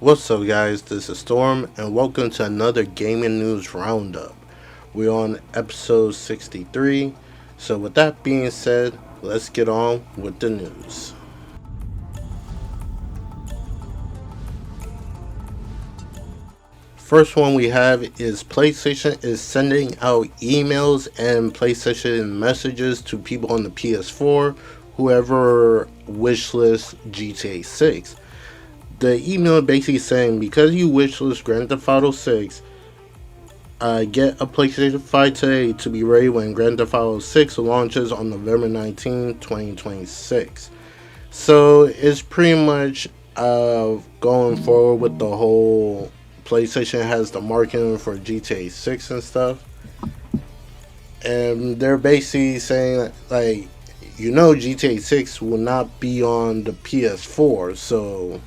What's up, guys? This is Storm, and welcome to another gaming news roundup. We're on episode 63. So, with that being said, let's get on with the news. First one we have is PlayStation is sending out emails and PlayStation messages to people on the PS4, whoever wishlists GTA 6. The email basically saying, because you wishlist Grand Theft Auto 6, get a PlayStation 5 today to be ready when Grand Theft Auto 6 launches on November 19, 2026. So it's pretty much going forward with the whole PlayStation has the marketing for GTA 6 and stuff. And they're basically saying, like, GTA 6 will not be on the PS4, so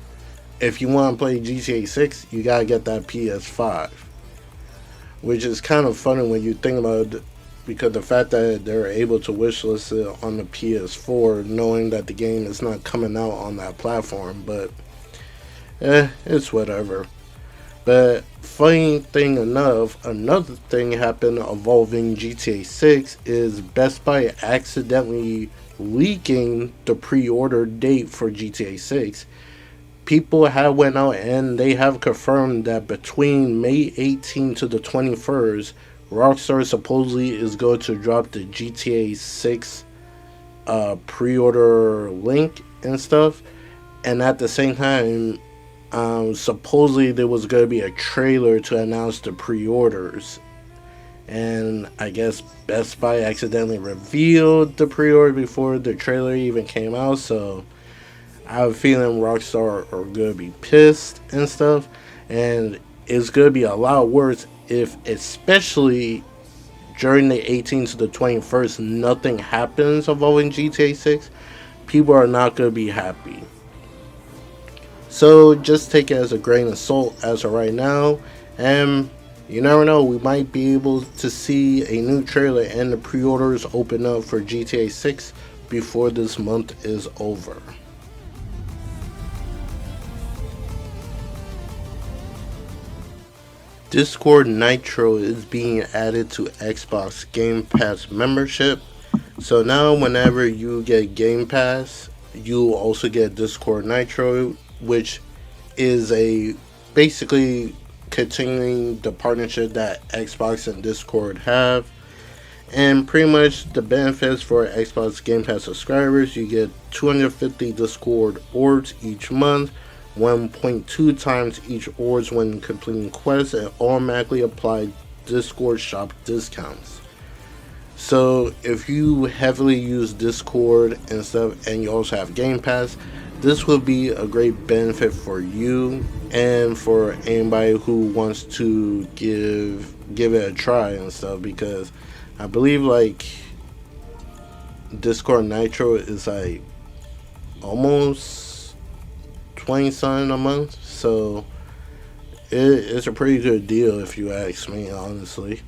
if you want to play GTA 6, you gotta get that PS5. Which is kind of funny when you think about it, because the fact that they're able to wishlist it on the PS4, knowing that the game is not coming out on that platform, but it's whatever. But funny thing enough, another thing happened involving GTA 6 is Best Buy accidentally leaking the pre-order date for GTA 6. People have went out and they have confirmed that between May 18 to the 21st, Rockstar supposedly is going to drop the GTA 6 pre-order link and stuff. And at the same time, supposedly there was going to be a trailer to announce the pre-orders. And I guess Best Buy accidentally revealed the pre-order before the trailer even came out, so I have a feeling Rockstar are going to be pissed and stuff, and it's going to be a lot worse if, especially during the 18th to the 21st, nothing happens involving GTA 6. People are not going to be happy. So just take it as a grain of salt as of right now, and you never know, we might be able to see a new trailer and the pre-orders open up for GTA 6 before this month is over. Discord Nitro is being added to Xbox Game Pass membership. So now whenever you get Game Pass, you also get Discord Nitro, which is a basically continuing the partnership that Xbox and Discord have. And pretty much the benefits for Xbox Game Pass subscribers, you get 250 Discord orbs each month, 1.2 times each orbs when completing quests, and automatically apply Discord shop discounts. So if you heavily use Discord and stuff, and you also have Game Pass, this will be a great benefit for you and for anybody who wants to give it a try and stuff, because I believe like Discord Nitro is like almost 20 something a month, so it's a pretty good deal if you ask me, honestly.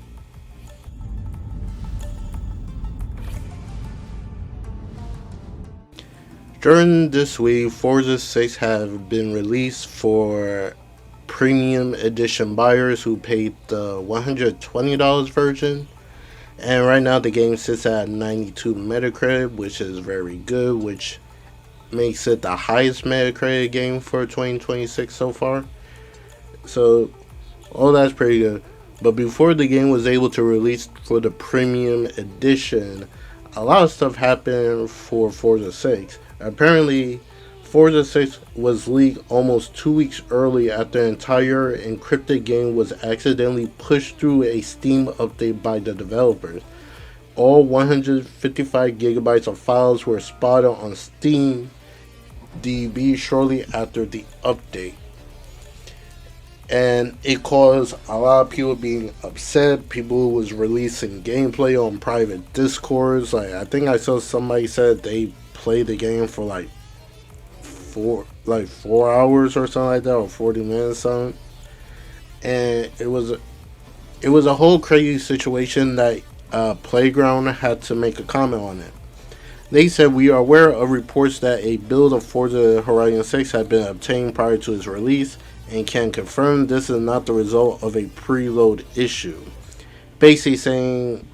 During this week, Forza 6 have been released for premium edition buyers who paid the $120 version, and right now the game sits at 92 Metacritic, which is very good, which makes it the highest Metacritic game for 2026 so far. So all that's pretty good. But before the game was able to release for the premium edition, a lot of stuff happened for Forza 6. Apparently, Forza 6 was leaked almost 2 weeks early after the entire encrypted game was accidentally pushed through a Steam update by the developers. All 155 gigabytes of files were spotted on Steam DB shortly after the update, and it caused a lot of people being upset. People was releasing gameplay on private discords. Like, I think I saw somebody said they played the game for like 4 hours or something like that, or 40 minutes something. And it was a whole crazy situation that Playground had to make a comment on it. They said, "We are aware of reports that a build of Forza Horizon 6 had been obtained prior to its release and can confirm this is not the result of a preload issue. Basically saying,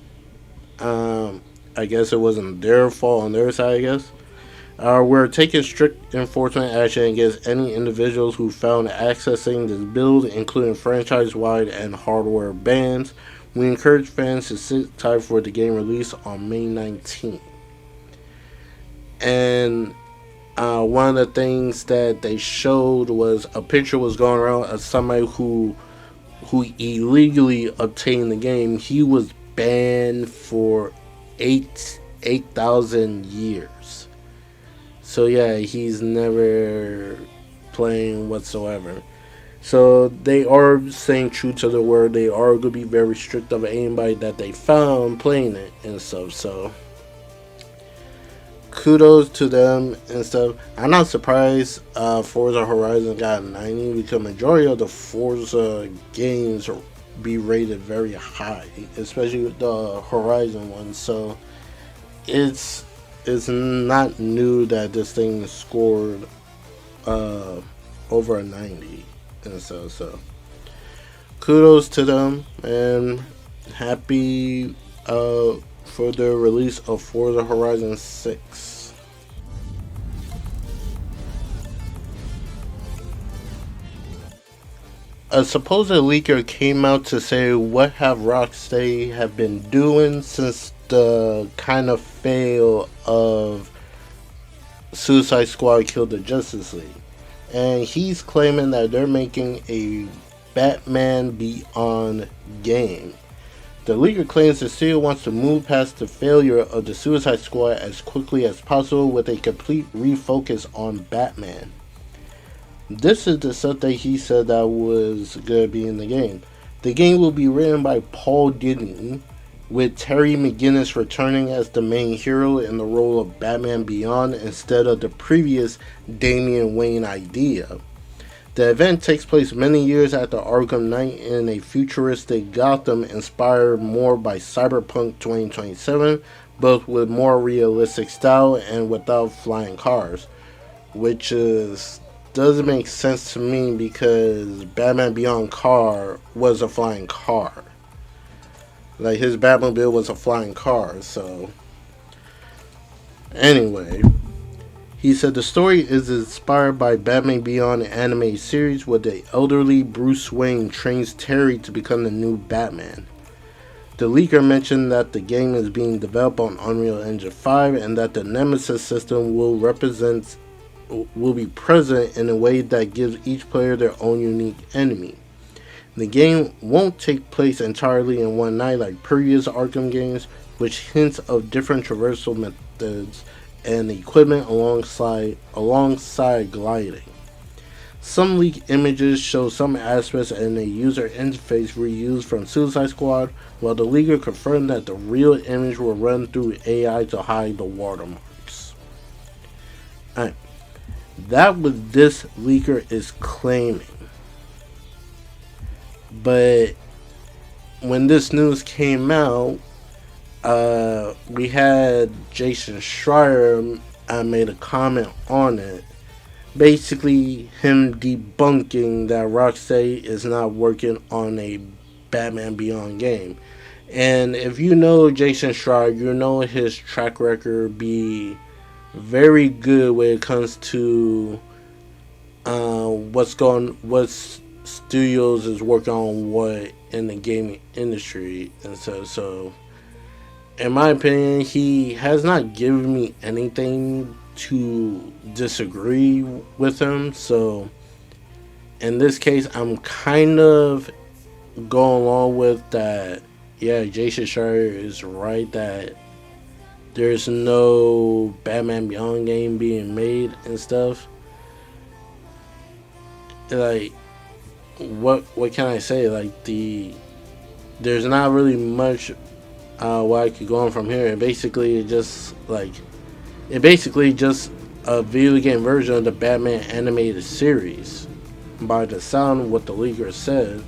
I guess it wasn't their fault on their side, I guess. We're taking strict enforcement action against any individuals who found accessing this build, including franchise-wide and hardware bans. We encourage fans to sit tight for the game release on May 19th. And one of the things that they showed was a picture was going around of somebody who illegally obtained the game. He was banned for 8,000 years. So yeah, he's never playing whatsoever. So they are staying true to their word. They are going to be very strict of anybody that they found playing it and stuff. So kudos to them and stuff. I'm not surprised Forza Horizon got 90 because majority of the Forza games be rated very high, especially with the Horizon one. So it's not new that this thing scored uh, over a 90 and stuff. So kudos to them and happy for the release of Forza Horizon 6. A supposed leaker came out to say what have RockSteady have been doing since the kind of fail of Suicide Squad killed the Justice League. And he's claiming that they're making a Batman Beyond game. The leaker claims the studio wants to move past the failure of the Suicide Squad as quickly as possible with a complete refocus on Batman. This is the stuff that he said that was going to be in the game. The game will be written by Paul Dini, with Terry McGinnis returning as the main hero in the role of Batman Beyond instead of the previous Damian Wayne idea. The event takes place many years after Arkham Knight in a futuristic Gotham inspired more by Cyberpunk 2027, but with more realistic style and without flying cars, which doesn't make sense to me because Batman Beyond car was a flying car. Like his Batmobile was a flying car, so anyway. He said the story is inspired by Batman Beyond anime series where the elderly Bruce Wayne trains Terry to become the new Batman. The leaker mentioned that the game is being developed on Unreal Engine 5 and that the Nemesis system will be present in a way that gives each player their own unique enemy. The game won't take place entirely in one night like previous Arkham games, which hints of different traversal methods and equipment alongside gliding. Some leaked images show some aspects and a user interface reused from Suicide Squad, while the leaker confirmed that the real image will run through AI to hide the watermarks. Alright. That what this leaker is claiming. But when this news came out, we had Jason Schreier made a comment on it. Basically, him debunking that Rocksteady is not working on a Batman Beyond game. And if you know Jason Schreier, you know his track record be very good when it comes to what studios is working on what in the gaming industry and so in my opinion he has not given me anything to disagree with him. So in this case I'm kind of going along with that. Yeah, Jason Schreier is right that there's no Batman Beyond game being made and stuff. Like, what can I say? Like there's not really much what I could go on from here. It basically just a video game version of the Batman animated series, by the sound of what the leaker said,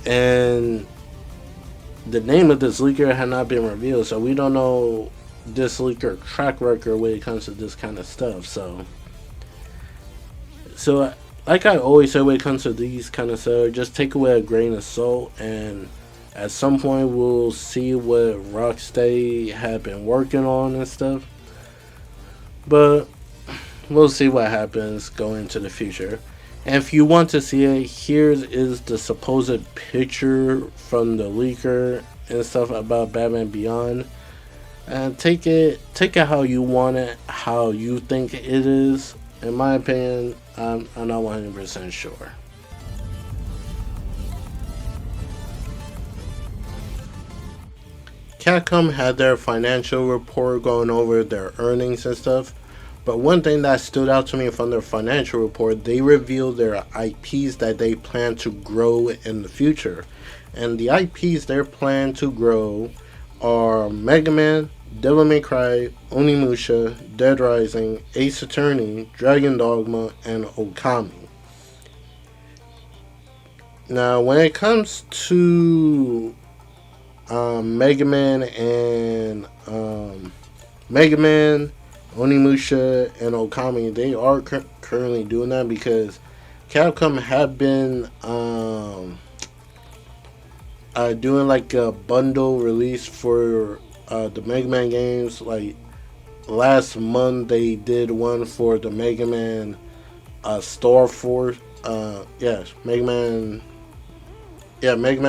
and the name of this leaker had not been revealed, so we don't know this leaker track record when it comes to this kind of stuff. So like I always say when it comes to these kind of stuff, just take away a grain of salt, and at some point we'll see what RockSteady have been working on and stuff. But we'll see what happens going into the future. And if you want to see it, here is the supposed picture from the leaker and stuff about Batman Beyond. And take it how you want it, how you think it is. In my opinion, I'm not 100% sure. Capcom had their financial report going over their earnings and stuff. But one thing that stood out to me from their financial report, they revealed their IPs that they plan to grow in the future. And the IPs they plan to grow are Mega Man, Devil May Cry, Onimusha, Dead Rising, Ace Attorney, Dragon Dogma, and Okami. Now, when it comes to Mega Man and Mega Man, Onimusha, and Okami, they are currently doing that because Capcom have been doing like a bundle release for the Mega Man games. Like last month, they did one for the Mega Man Star Force. Yes, Mega Man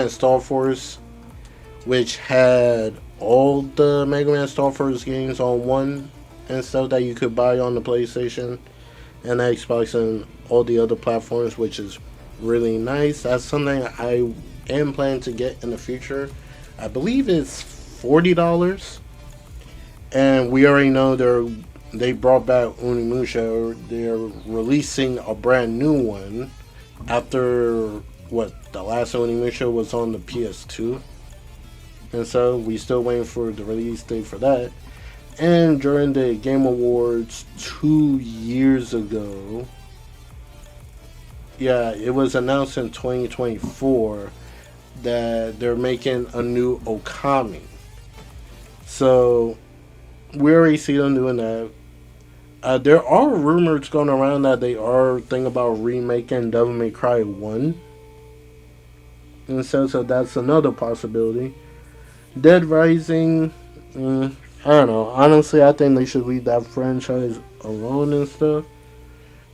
Star Force, which had all the Mega Man Star Force games on one and stuff that you could buy on the PlayStation and Xbox and all the other platforms, which is really nice. That's something I am planning to get in the future. I believe it's $40, and we already know they brought back Unimusha. They're releasing a brand new one after what the last Unimusha was on the PS2, and so we still waiting for the release date for that. And during the Game Awards 2 years ago, yeah, it was announced in 2024 that they're making a new Okami. So we already see them doing that. There are rumors going around that they are thinking about remaking Devil May Cry 1. And so that's another possibility. Dead Rising, I don't know. Honestly, I think they should leave that franchise alone and stuff.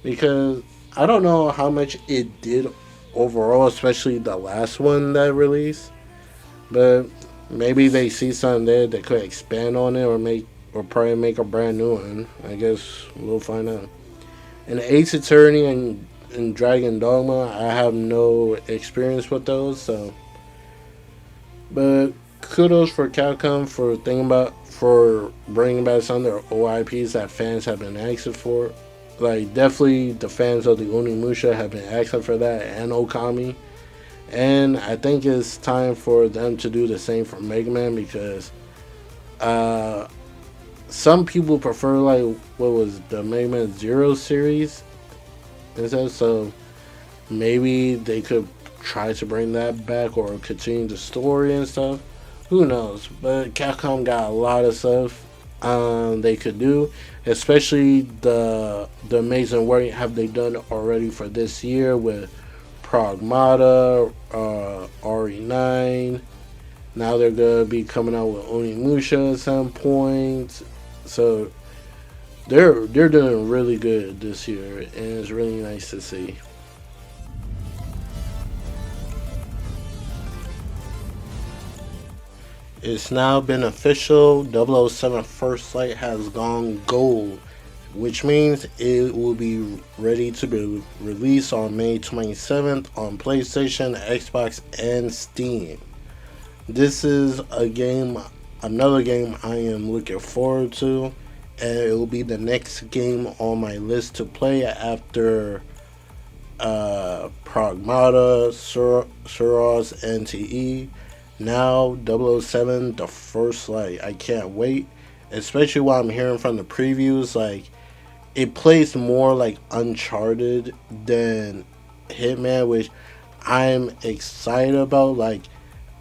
Because I don't know how much it did overall, especially the last one that released. But maybe they see something there that could expand on it or probably make a brand new one. I guess we'll find out. And Ace Attorney and Dragon Dogma, I have no experience with those, so. But kudos for Capcom for bringing back some of their OIPs that fans have been asking for. Like definitely the fans of the Onimusha have been asking for that and Okami. And I think it's time for them to do the same for Mega Man because some people prefer like what was the Mega Man Zero series instead. So maybe they could try to bring that back or continue the story and stuff. Who knows? But Capcom got a lot of stuff they could do, especially the amazing work have they done already for this year with Pragmata, RE9. Now they're gonna be coming out with Onimusha at some point. So they're doing really good this year, and it's really nice to see. It's now been official. 007 First Light has gone gold, which means it will be ready to be released on May 27th on PlayStation, Xbox, and Steam. This is another game I am looking forward to, and it will be the next game on my list to play after Pragmata, Suros, NTE. Now 007 The First Light. I can't wait, especially what I'm hearing from the previews. Like it plays more like Uncharted than Hitman, which I'm excited about. Like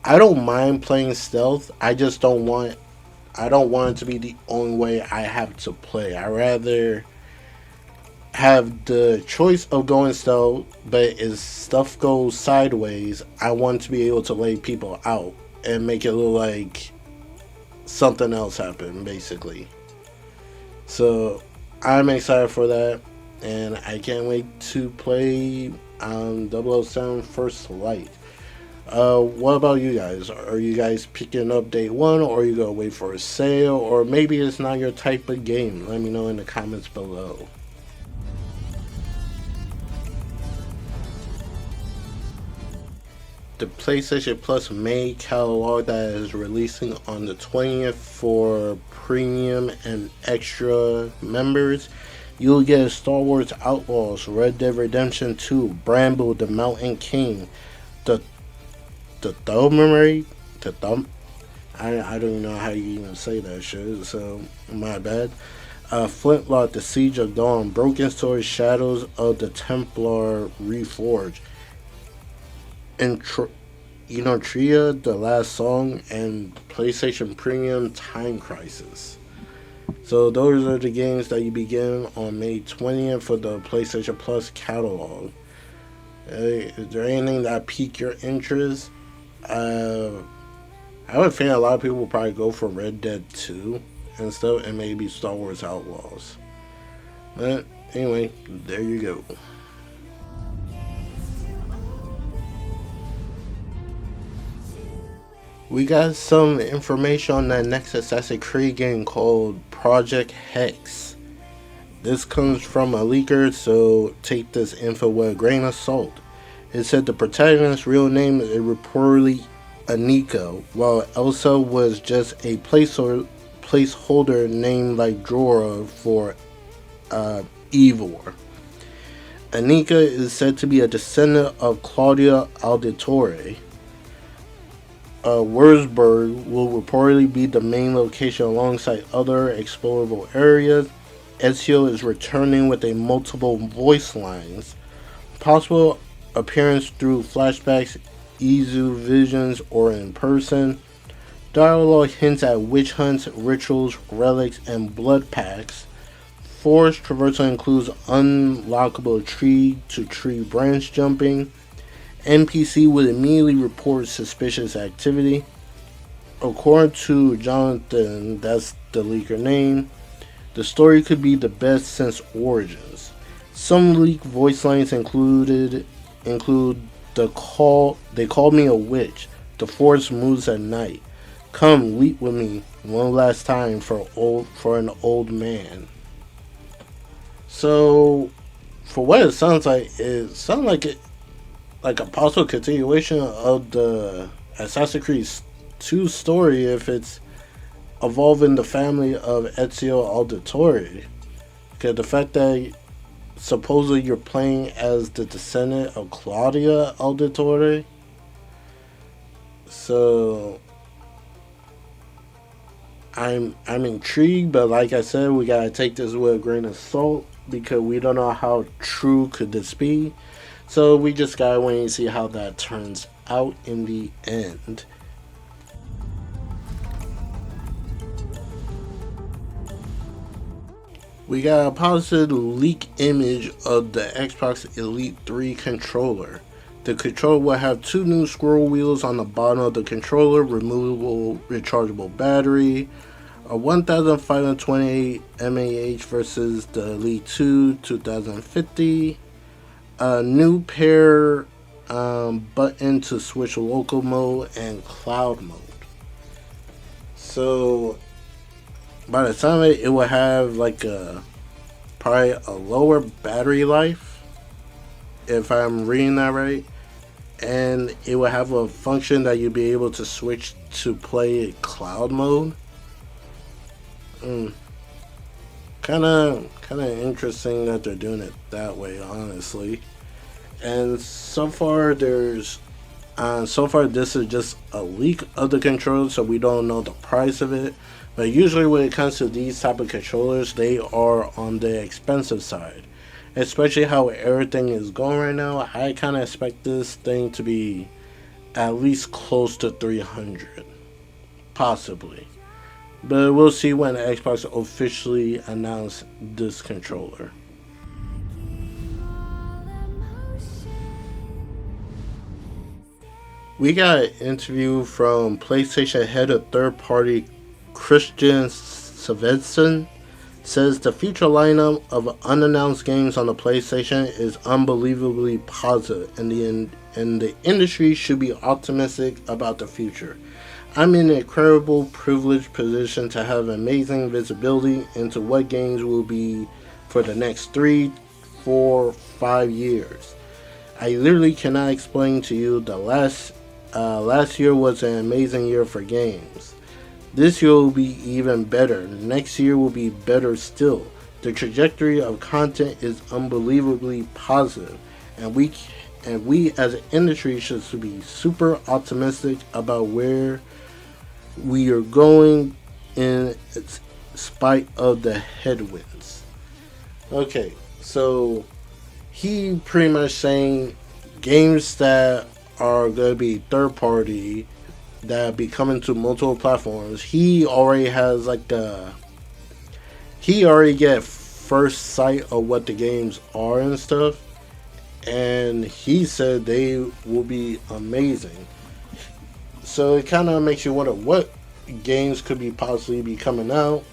I don't mind playing stealth. I don't want it to be the only way I have to play. I rather have the choice of going stealth, but if stuff goes sideways, I want to be able to lay people out and make it look like something else happened, basically. So I'm excited for that, and I can't wait to play 007 First Light. What about you guys? Are you guys picking up day one, or are you gonna wait for a sale, or maybe it's not your type of game? Let me know in the comments below. The PlayStation Plus main catalog that is releasing on the 20th for premium and extra members. You'll get Star Wars Outlaws, Red Dead Redemption 2, Bramble the Mountain King, the Thumb, the Thumb. I don't even know how you even say that shit, so my bad. Flintlock, The Siege of Dawn, Broken Sword, Shadows of the Templar Reforged, and Tria, The Last Song, and PlayStation Premium Time Crisis. So those are the games that you begin on May 20th for the PlayStation Plus catalog. Is there anything that pique your interest? I would think a lot of people will probably go for Red Dead 2 and stuff, and maybe Star Wars Outlaws. But anyway, there you go. We got some information on that next Assassin's Creed game called Project Hexe. This comes from a leaker, so take this info with a grain of salt. It said the protagonist's real name is reportedly Anika, while Elsa was just a placeholder named like Jorah for Ivor. Anika is said to be a descendant of Claudia Auditore. Wurzburg will reportedly be the main location alongside other explorable areas. Ezio is returning with a multiple voice lines. Possible appearance through flashbacks, Izu visions, or in person. Dialogue hints at witch hunts, rituals, relics, and blood pacts. Forest traversal includes unlockable tree-to-tree branch jumping. NPC would immediately report suspicious activity. According to Jonathan, that's the leaker name, the story could be the best since Origins. Some leaked voice lines include they called me a witch. The forest moves at night. Come weep with me one last time for an old man. So for what it sounds like like a possible continuation of the Assassin's Creed 2 story if it's evolving the family of Ezio Auditore. Because the fact that supposedly you're playing as the descendant of Claudia Auditore. So I'm intrigued, but like I said, we gotta take this with a grain of salt because we don't know how true could this be. So we just gotta wait and see how that turns out in the end. We got a positive leak image of the Xbox Elite 3 controller. The controller will have two new scroll wheels on the bottom of the controller, removable rechargeable battery, a 1528 mAh versus the Elite 2 2050, a new pair button to switch local mode and cloud mode. So by the time it will have like probably a lower battery life, if I'm reading that right, and it will have a function that you'll be able to switch to play cloud mode. Kind of interesting that they're doing it that way, honestly. And so far this is just a leak of the controller, so we don't know the price of it. But usually when it comes to these type of controllers, they are on the expensive side. Especially how everything is going right now, I kind of expect this thing to be at least close to 300, possibly. But we'll see when Xbox officially announce this controller. We got an interview from PlayStation head of third party Christian Svensson. Says the future lineup of unannounced games on the PlayStation is unbelievably positive, and the industry should be optimistic about the future. I'm in an incredible privileged position to have amazing visibility into what games will be for the next 3, 4, 5 years. I literally cannot explain to you the last year was an amazing year for games. This year will be even better. Next year will be better still. The trajectory of content is unbelievably positive, and we as an industry should be super optimistic about where we are going in spite of the headwinds. Okay, so he pretty much saying games that are gonna be third party that be coming to multiple platforms. He already has like he already get first sight of what the games are and stuff, and he said they will be amazing. So it kind of makes you wonder what games could be possibly be coming out.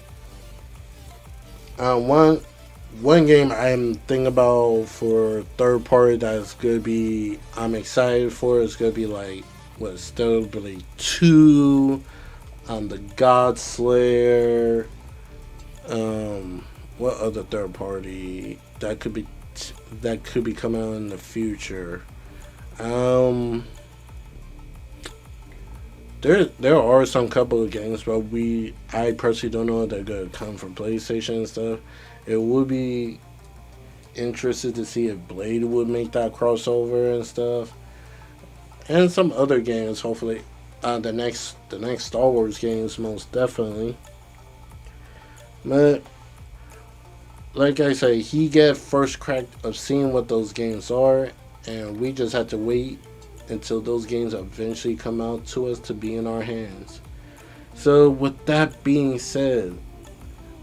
One game I'm thinking about for third party that's gonna be I'm excited for is gonna be like what Stellar Blade 2, the God Slayer, what other third party that could be coming out in the future. Um there are some couple of games, but I personally don't know if they're gonna come from PlayStation and stuff. It would be interested to see if Blade would make that crossover and stuff, and some other games. Hopefully, the next Star Wars games most definitely. But like I say, he get first crack of seeing what those games are, and we just have to wait until those games eventually come out to us to be in our hands. So with that being said,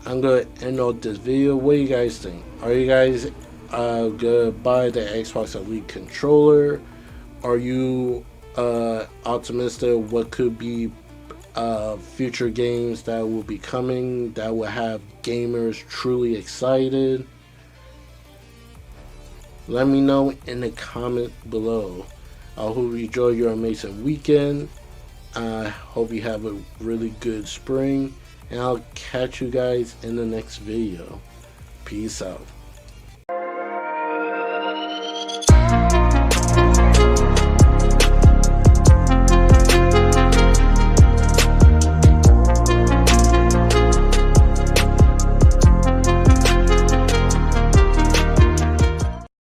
I'm gonna end off this video. What do you guys think? Are you guys gonna buy the Xbox Elite controller? Are you optimistic of what could be future games that will be coming that will have gamers truly excited? Let me know in the comment below. I hope you enjoy your amazing weekend. I hope you have a really good spring, and I'll catch you guys in the next video. Peace out.